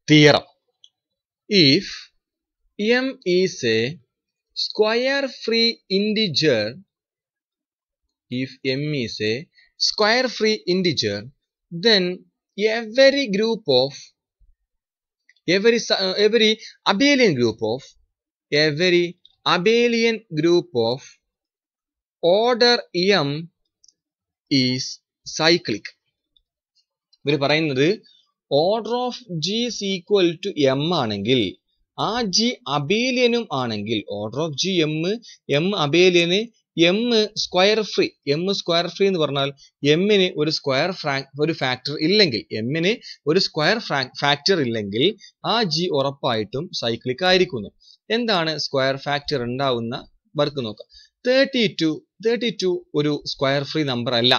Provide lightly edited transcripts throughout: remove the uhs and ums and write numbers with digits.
theorem. If m is a square free integer, if m is a square free integer, then every abelian group of order m is cyclic. ഇവർ പറയുന്നത് order of G is equal to m ആണെങ്കിൽ ആ G അബേലിയനും ആണെങ്കിൽ order of G m അബേലിയന് m square free എന്ന് പറഞ്ഞാൽ എമ്മിന് ഒരു factor ഇല്ലെങ്കിൽ ആ ജി ഉറപ്പായിട്ടും സൈക്ലിക് ആയിരിക്കുന്നു. എന്താണ് സ്ക്വയർ ഫാക്ടർ ഉണ്ടാവുന്ന വർക്ക് നോക്കാം. 32 ഒരു സ്ക്വയർ ഫ്രീ നമ്പർ അല്ല.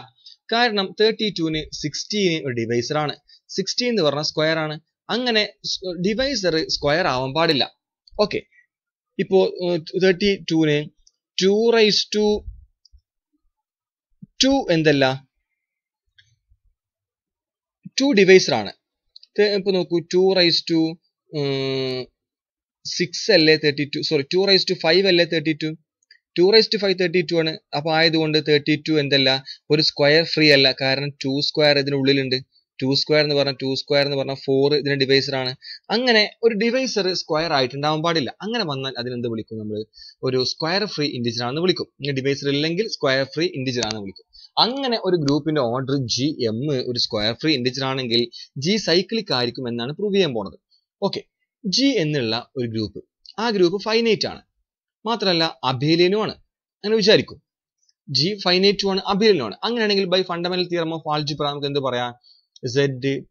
കാരണം 32ന് 16 ഒരു ഡിവൈസർ ആണ്. 16 എന്ന് പറഞ്ഞാൽ സ്ക്വയർ ആണ്. അങ്ങനെ ഡിവൈസർ സ്ക്വയർ ആവാൻ പാടില്ല. ഓക്കെ, ഇപ്പോ 32ന് 2 എന്തല്ല 2 ഡിവൈസർ ആണ്. ഇപ്പൊ നോക്കൂ 2 6 അല്ലേ 32, സോറി 2 അല്ലേ 32, 2 32 ആണ്. അപ്പൊ ആയതുകൊണ്ട് 32 എന്തല്ല ഒരു സ്ക്വയർ ഫ്രീ അല്ല. കാരണം 2 സ്ക്വയർ ഇതിനുള്ളിലുണ്ട്. 2 സ്ക്വയർ എന്ന് പറഞ്ഞാൽ 4 ഇതിന് ഡിവൈസർ ആണ്. അങ്ങനെ ഒരു ഡിവൈസർ സ്ക്വയർ ആയിട്ടുണ്ടാവാൻ പാടില്ല. അങ്ങനെ വന്നാൽ അതിനെന്ത് വിളിക്കും? നമ്മൾ ഒരു സ്ക്വയർ ഫ്രീ ഇന്റിജർ ആണെന്ന് വിളിക്കും. ഡിവൈസർ ഇല്ലെങ്കിൽ സ്ക്വയർ ഫ്രീ ഇന്റിജർ ആണെന്ന് വിളിക്കും. അങ്ങനെ ഒരു ഗ്രൂപ്പിന്റെ ഓർഡർ ജി എം ഒരു സ്ക്വയർ ഫ്രീ ഇന്റിജർ ആണെങ്കിൽ ജി സൈക്ലിക് ആയിരിക്കും എന്നാണ് പ്രൂവ് ചെയ്യാൻ പോണത്. ഓക്കെ, ജി എന്നുള്ള ഒരു ഗ്രൂപ്പ്, ആ ഗ്രൂപ്പ് ഫൈനൈറ്റ് ആണ്, മാത്രമല്ല അബേലിയനും ആണ്. അങ്ങനെ വിചാരിക്കും. ജി ഫൈനൈറ്റും ആണ്, അബേലിയനും ആണ്. അങ്ങനെയാണെങ്കിൽ by fundamental theorem of algebra നമുക്ക് എന്ത് പറയാം? z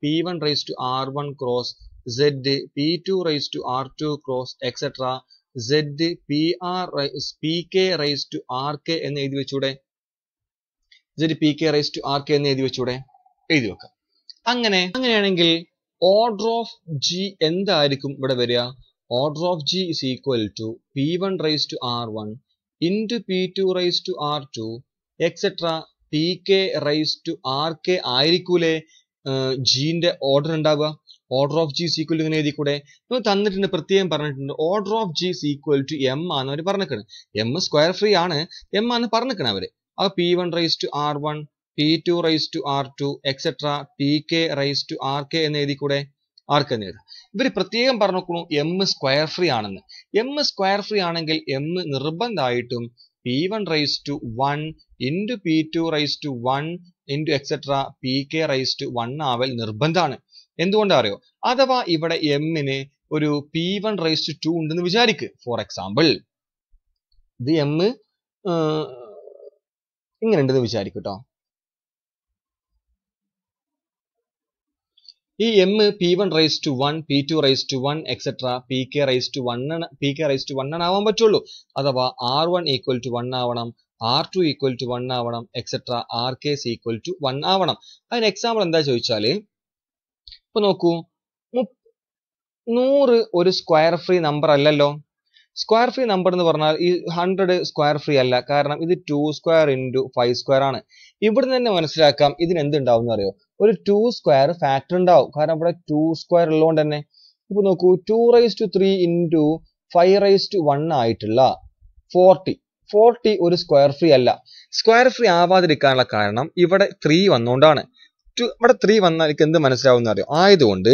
p1 raised to r1 cross z p2 raised to r2 cross etc. z pk raised to rk എന്ന് എഴുതി വെച്ചൂടെ? എഴുതി വെക്കാം. അങ്ങനെയാണെങ്കിൽ ഓർഡർ ഓഫ് ജി എന്തായിരിക്കും ഇവിടെ വരിക? Order of G is equal to p1 raised to r1 into p2 raised to r2 etc. pk raised to rk ആയിരിക്കൂലേ ജിന്റെ ഓർഡർ ഉണ്ടാവുക? Order of G is equal to ഇങ്ങനെ എഴുതിക്കൂടെ? തന്നിട്ടുണ്ട്, പ്രത്യേകം പറഞ്ഞിട്ടുണ്ട്. Order of G is equal to m ആണെന്ന് അവർ പറഞ്ഞിരിക്കണം. m സ്ക്വയർ ഫ്രീ ആണ്, m ആണെന്ന് പറഞ്ഞിരിക്കണം അവര്. അപ്പൊ p1 raised to r1 p2 raised to r2 etc. pk raised to rk എന്ന് എഴുതിക്കൂടെ? ആർക്ക് എന്ന് എഴുതാം. ഇവര് പ്രത്യേകം പറഞ്ഞിരിക്കുന്നു m സ്ക്വയർ ഫ്രീ ആണെന്ന്. m സ്ക്വയർ ഫ്രീ ആണെങ്കിൽ m നിർബന്ധമായിട്ടും p1 raised to 1 into p2 raised to 1 into etc. pk raised to 1 ആവൽ നിർബന്ധമാണ്. എന്തുകൊണ്ടാ അറിയോ? അഥവാ ഇവിടെ എമ്മിന് ഒരു p1 raised to 2 ഉണ്ടെന്ന് വിചാരിക്ക്. ഫോർ എക്സാമ്പിൾ ഇത് m ഇങ്ങനെ ഉണ്ടെന്ന് വിചാരിക്കട്ടോ. ഈ m p1 raised to 1 p2 raised to 1 etc. pk raised to 1 ആണ് ആവാൻ പറ്റുള്ളൂ. അഥവാ r1 equal to 1 ആവണം, r2 equal to 1 ആവണം etc. rk is equal to 1 ആവണം. അതിന് എക്സാമ്പിൾ എന്താ ചോദിച്ചാല്, ഇപ്പൊ നോക്കൂ, 100 ഒരു സ്ക്വയർ ഫ്രീ നമ്പർ അല്ലല്ലോ. സ്ക്വയർ ഫ്രീ നമ്പർ എന്ന് പറഞ്ഞാൽ ഈ 100 സ്ക്വയർ ഫ്രീ അല്ല. കാരണം ഇത് 2 സ്ക്വയർ into 5 സ്ക്വയർ ആണ്. ഇവിടുന്ന് തന്നെ മനസ്സിലാക്കാം ഇതിന് എന്തുണ്ടാവും എന്ന് അറിയോ? ഒരു 2 സ്ക്വയർ ഫാക്ടർ ഉണ്ടാവും. കാരണം ഇവിടെ 2 സ്ക്വയർ ഉള്ളതുകൊണ്ട് തന്നെ. ഇപ്പൊ നോക്കൂ, 2 raised to 3 into 5 raised to 1 ആയിട്ടുള്ള 40 ഒരു സ്ക്വയർ ഫ്രീ അല്ല. സ്ക്വയർ ഫ്രീ ആവാതിരിക്കാനുള്ള കാരണം ഇവിടെ 3 വന്നുകൊണ്ടാണ്. ഇവിടെ 3 വന്നാൽ എന്ത് മനസ്സിലാവും അറിയോ? ആയതുകൊണ്ട്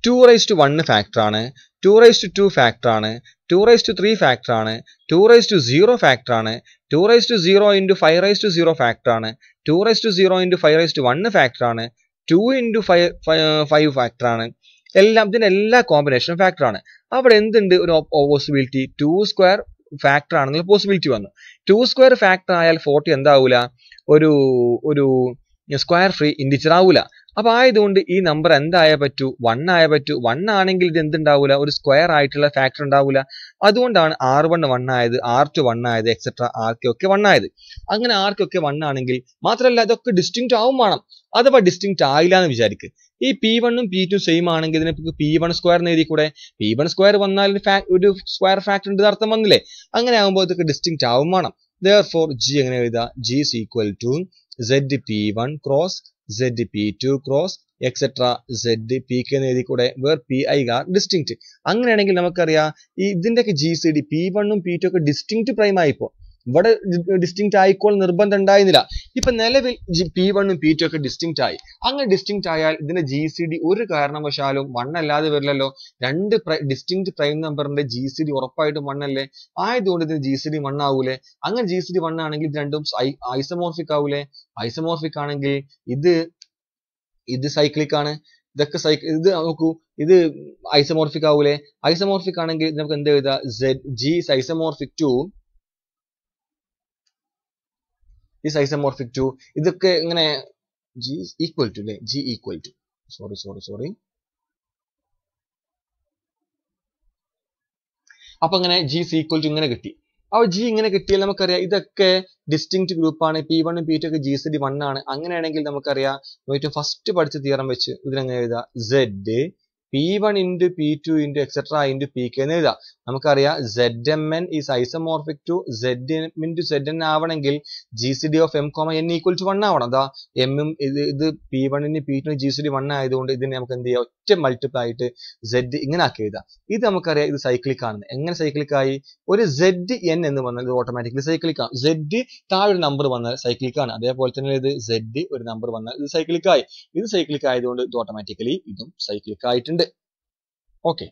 2 raised to 1 ഫാക്ടർ ആണ്, 2 raised to 2 ഫാക്ടർ ആണ്, 2 raised to 3 ഫാക്ടർ ആണ്, 2 raised to 0 ഫാക്ടർ ആണ്, 2 raised to 0 into 5 raised to 0 factor ആണ്, 2 raised to 0 into 5 raised to 1 factor ആണ്, 2 into 5 ഫാക്ടർ ആണ്. ഇതിനെല്ലാം കോമ്പിനേഷൻ ഫാക്ടർ ആണ്. അവിടെ എന്തുണ്ട്? ഒരു പോസിബിലിറ്റി 2 സ്ക്വയർ ഫാക്ടർ ആണെന്നുള്ള പോസിബിലിറ്റി വന്നു. 2 സ്ക്വയർ ഫാക്ടർ ആയാൽ 40 എന്താവൂല? ഒരു സ്ക്വയർ ഫ്രീ ഇന്റിജർ ആവൂല. അപ്പൊ ആയതുകൊണ്ട് ഈ നമ്പർ എന്തായാ പറ്റൂ? 1 ആയാ പറ്റൂ. 1 ആണെങ്കിൽ ഇത് എന്തുണ്ടാവൂല? ഒരു സ്ക്വയർ ആയിട്ടുള്ള ഫാക്ടർ ഉണ്ടാവൂല. അതുകൊണ്ടാണ് r1 1 ആയത്, r2 1 ആയത് etc. rk ഒക്കെ 1 ആയത്. അങ്ങനെ rk ഒക്കെ 1 ആണെങ്കിൽ മാത്രമല്ല ഇതൊക്കെ ഡിസ്റ്റിങ്ക്റ്റ് ആവും വേണം. അഥവാ ഡിസ്റ്റിങ്ക്റ്റ് ആയില്ല എന്ന് വിചാരിക്കുക. ഈ p1 ഉം p2 സെയിം ആണെങ്കിൽ ഇതിനെ p1 സ്ക്വയർ എന്ന് എഴുതി കൂടെ? p1 സ്ക്വയർ വന്നാൽ ഒരു സ്ക്വയർ ഫാക്ടർ ഉണ്ട് അർത്ഥം വന്നില്ലേ? അങ്ങനെ ആകുമ്പോൾ ഇതൊക്കെ ഡിസ്റ്റിങ്ക്റ്റ് ആവും വേണം. therefore g എങ്ങനെ എഴുതാ? g is equal to zpone cross zptwo cross etcetera Z P K എന്ന് എഴുതി കൂടെ where P I R distinct. അങ്ങനെയാണെങ്കിൽ നമുക്കറിയാം ഈ ഇതിന്റെയൊക്കെ ജി സി ഡി P1 ഉം P2 ഒക്കെ ഡിസ്റ്റിങ്ക്റ്റ് പ്രൈം ആയിപ്പോ ഇവിടെ ഡിസ്റ്റിങ്ക്റ്റ് ആയിക്കോൾ നിർബന്ധം ഉണ്ടായിരുന്നില്ല. ഇപ്പൊ നിലവിൽ P1 ഉം P2 ഒക്കെ ഡിസ്റ്റിങ്ക്റ്റ് ആയി. അങ്ങനെ ഡിസ്റ്റിങ്ക്റ്റ് ആയാൽ ഇതിന്റെ ജി സി ഡി ഒരു കാരണവശാലും 1 അല്ലാതെ വരില്ലല്ലോ. രണ്ട് ഡിസ്റ്റിങ്ക്റ്റ് പ്രൈം നമ്പറിന്റെ ജി സി ഡി ഉറപ്പായിട്ടും 1 അല്ലേ. ആയതുകൊണ്ട് ഇതിന് ജി സി ഡി 1 ആവൂലേ. അങ്ങനെ ജി സി ഡി 1 ആണെങ്കിൽ ഇത് രണ്ടും ഐസോമോർഫിക് ആവൂലേ. ഐസോമോർഫിക് ആണെങ്കിൽ ഇത് സൈക്ലിക് ആണ്. ഇതൊക്കെ ഇത് നോക്കൂ, ഇത് ഐസോമോർഫിക് ആവൂലേ. ഐസോമോർഫിക് ആണെങ്കിൽ നമുക്ക് എന്ത് എഴുതാം, G is isomorphic to ഇതൊക്കെ ഇങ്ങനെ G is equal to അല്ലേ, G equal to സോറി അപ്പൊ ഇങ്ങനെ G is equal to ഇങ്ങനെ കിട്ടി. അപ്പോൾ G ഇങ്ങനെ കിട്ടിയാൽ നമുക്കറിയാം ഇതൊക്കെ ഡിസ്റ്റിങ്ക്റ്റ് ഗ്രൂപ്പാണ്. P1 ഉം P2 ഒക്കെ ജി സി ഡി 1 ആണ്. അങ്ങനെയാണെങ്കിൽ നമുക്കറിയാം ഏറ്റവും ഫസ്റ്റ് പഠിച്ച തിയറം വെച്ച് ഇതിനെങ്ങനെ എഴുതാം, Z P1 into P2 into etc into Pk എന്ന് എഴുതാം. നമുക്കറിയാം Zmn is isomorphic to Zm into Zn ആവണമെങ്കിൽ GCD of m, n equal to 1 ആവണം. അതാ m ഇത് P1 ന് P2 ന് GCD 1 ആയതുകൊണ്ട് ഇതിനെ നമുക്ക് എന്ത് ചെയ്യാം, ഒറ്റ മൾട്ടിപ്ലൈ ആയിട്ട് Z ഇങ്ങനെ ആക്കി എഴുതാം. ഇത് നമുക്കറിയാം ഇത് സൈക്ലിക് ആണ്. എങ്ങനെ സൈക്ലിക് ആയി, ഒരു Zn എന്ന് പറഞ്ഞാൽ ഇത് ഓട്ടോമാറ്റിക്കലി സൈക്ലിക് ആണ്. Z താഴെ ഒരു നമ്പർ വന്നാൽ സൈക്ലിക് ആണ്. അതേപോലെ തന്നെ ഇത് Z ഒരു നമ്പർ വന്നാൽ ഇത് സൈക്ലിക് ആയി. ഇത് സൈക്ലിക് ആയതുകൊണ്ട് ഇത് ഓട്ടോമാറ്റിക്കലി ഇതും സൈക്ലിക് ആയിട്ടുണ്ട്. ഓക്കെ.